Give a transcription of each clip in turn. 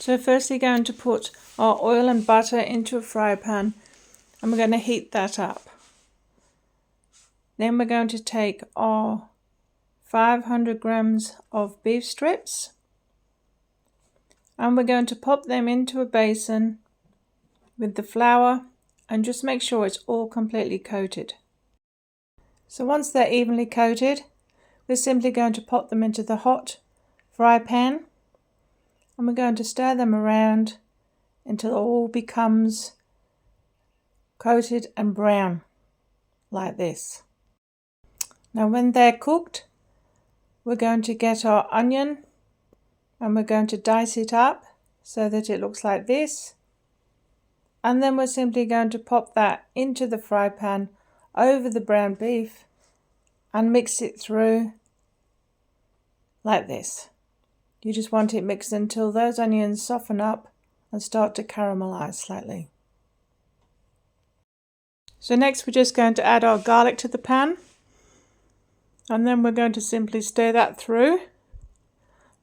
So firstly going to put our oil and butter into a fry pan and we're going to heat that up. Then we're going to take our 500 grams of beef strips and we're going to pop them into a basin with the flour and just make sure it's all completely coated. So once they're evenly coated, we're simply going to pop them into the hot fry pan and we're going to stir them around until it all becomes coated and brown like this. Now when they're cooked, we're going to get our onion and we're going to dice it up so that it looks like this. And then we're simply going to pop that into the fry pan over the brown beef and mix it through like this. You just want it mixed until those onions soften up and start to caramelize slightly. So next we're just going to add our garlic to the pan and then we're going to simply stir that through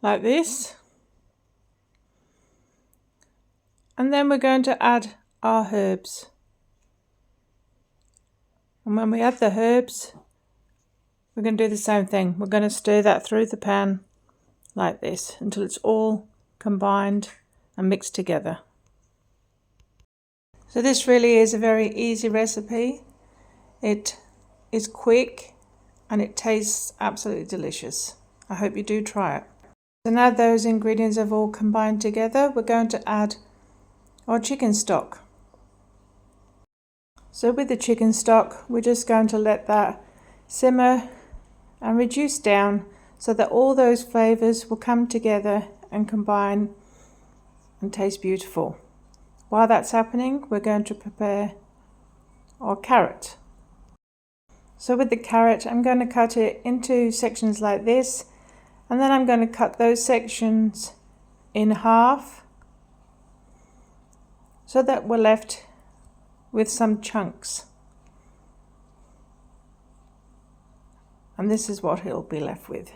like this. And then we're going to add our herbs. And when we add the herbs, we're going to do the same thing. We're going to stir that through the pan like this until it's all combined and mixed together. So this really is a very easy recipe. It is quick and it tastes absolutely delicious. I hope you do try it. So now those ingredients have all combined together, we're going to add our chicken stock. So with the chicken stock, we're just going to let that simmer and reduce down so that all those flavors will come together and combine and taste beautiful. While that's happening, we're going to prepare our carrot. So with the carrot, I'm going to cut it into sections like this, and then I'm going to cut those sections in half so that we're left with some chunks. And this is what it'll be left with.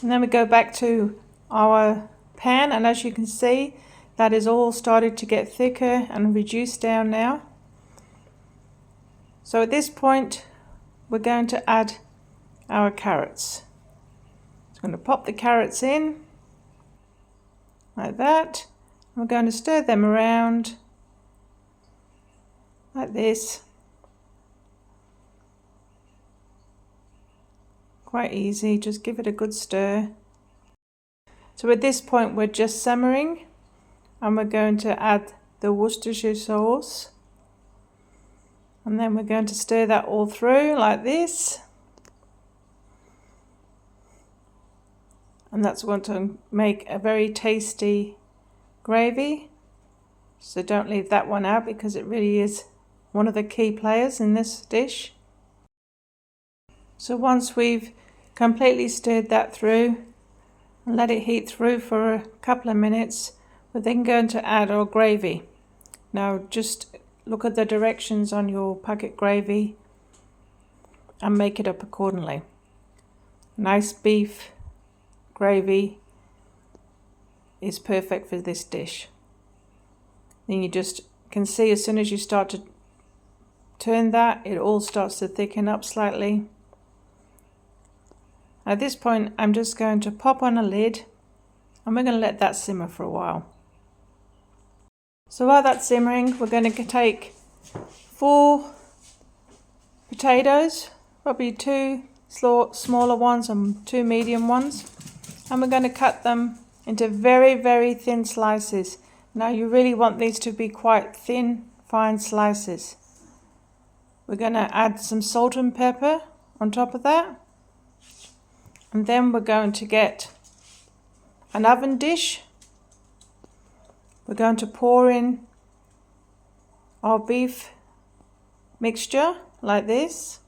And then we go back to our pan, and as you can see, that is all started to get thicker and reduced down now. So at this point, we're going to add our carrots. So I'm going to pop the carrots in like that. We're going to stir them around like this. Quite easy, just give it a good stir. So at this point we're just simmering and we're going to add the Worcestershire sauce. And then we're going to stir that all through like this. And that's going to make a very tasty gravy. So don't leave that one out because it really is one of the key players in this dish. So once we've completely stirred that through and let it heat through for a couple of minutes, we're then going to add our gravy. Now just look at the directions on your packet gravy and make it up accordingly. Nice beef gravy is perfect for this dish. Then you just can see as soon as you start to turn that, it all starts to thicken up slightly. At this point, I'm just going to pop on a lid and we're going to let that simmer for a while. So while that's simmering, we're going to take 4 potatoes, probably 2 smaller ones and 2 medium ones, and we're going to cut them into very, very thin slices. Now you really want these to be quite thin, fine slices. We're going to add some salt and pepper on top of that. And then we're going to get an oven dish. We're going to pour in our beef mixture like this.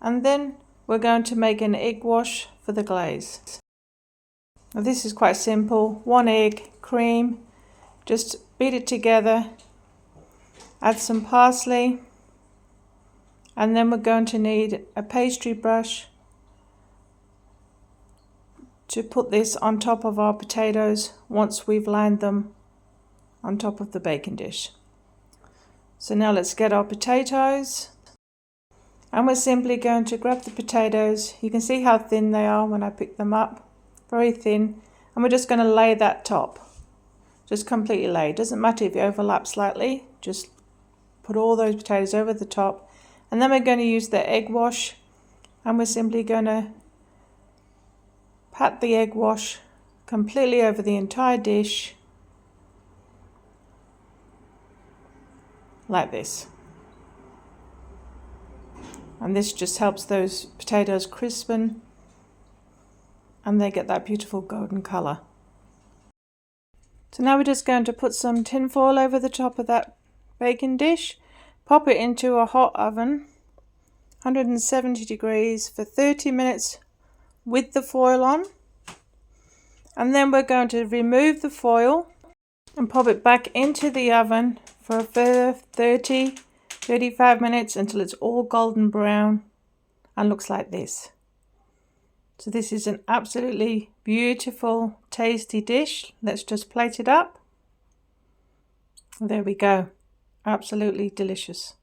And then we're going to make an egg wash for the glaze. Now this is quite simple. 1 egg, cream, just beat it together. Add some parsley. And then we're going to need a pastry brush, to put this on top of our potatoes once we've lined them on top of the baking dish. So now let's get our potatoes, and we're simply going to grab the potatoes. You can see how thin they are when I pick them up, very thin, and we're just going to lay that top, just completely lay. It doesn't matter if you overlap slightly, just put all those potatoes over the top. And then we're going to use the egg wash, and we're simply going to pat the egg wash completely over the entire dish like this. And this just helps those potatoes crispen and they get that beautiful golden colour. So now we're just going to put some tin foil over the top of that baking dish, pop it into a hot oven, 170 degrees for 30 minutes with the foil on. And then we're going to remove the foil and pop it back into the oven for a further 30-35 minutes until it's all golden brown and looks like this. So this is an absolutely beautiful, tasty dish. Let's just plate it up. There we go. Absolutely delicious.